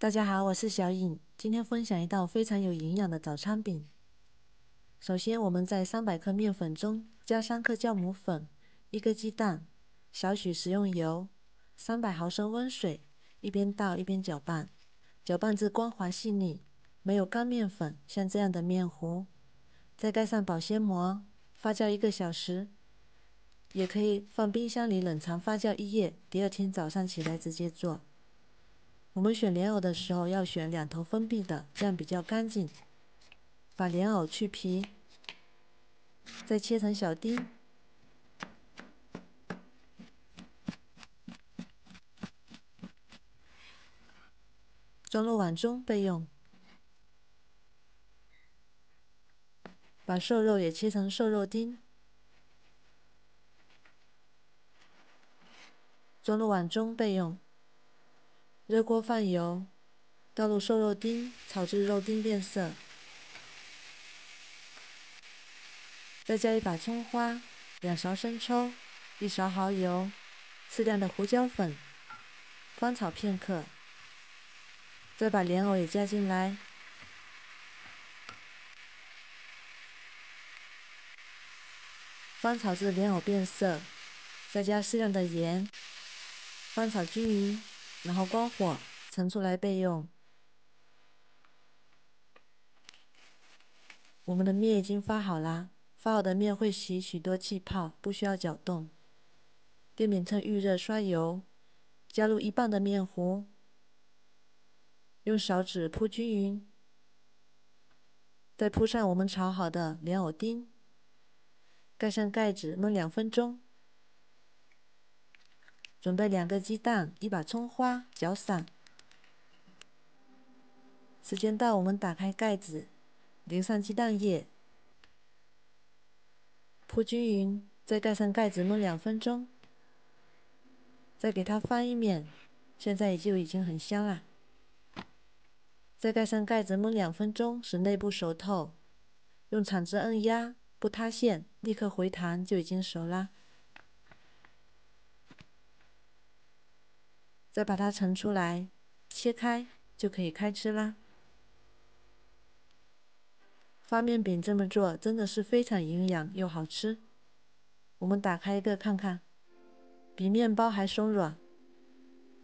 大家好，我是小颖，今天分享一道非常有营养的早餐饼。首先，我们在300克面粉中加3克酵母粉、1个鸡蛋、少许食用油、300毫升温水，一边倒一边搅拌，搅拌至光滑细腻，没有干面粉，像这样的面糊。再盖上保鲜膜，发酵1个小时，也可以放冰箱里冷藏发酵1夜，第二天早上起来直接做。我们选莲藕的时候要选2头封闭的，这样比较干净。把莲藕去皮，再切成小丁，装入碗中备用。把瘦肉也切成瘦肉丁，装入碗中备用。热锅放油，倒入瘦肉丁，炒至肉丁变色，再加1把葱花、2勺生抽、1勺蚝油、适量的胡椒粉，翻炒片刻，再把莲藕也加进来，翻炒至莲藕变色，再加适量的盐，翻炒均匀，然后关火，盛出来备用。我们的面已经发好啦，发好的面会起许多气泡，不需要搅动。电饼趁预热刷油，加入1磅的面糊，用勺子铺均匀，再铺上我们炒好的莲藕丁，盖上盖子焖2分钟。准备2个鸡蛋，1把葱花，搅散。时间到，我们打开盖子，淋上鸡蛋液，铺均匀，再盖上盖子焖2分钟。再给它翻一面，现在就已经很香啦。再盖上盖子焖2分钟，使内部熟透。用铲子按压，不塌陷，立刻回弹就已经熟啦。再把它盛出来，切开就可以开吃啦。发面饼这么做真的是非常营养又好吃。我们打开一个看看，比面包还松软，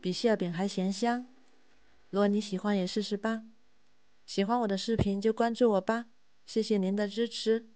比馅饼还咸香。如果你喜欢也试试吧。喜欢我的视频就关注我吧，谢谢您的支持。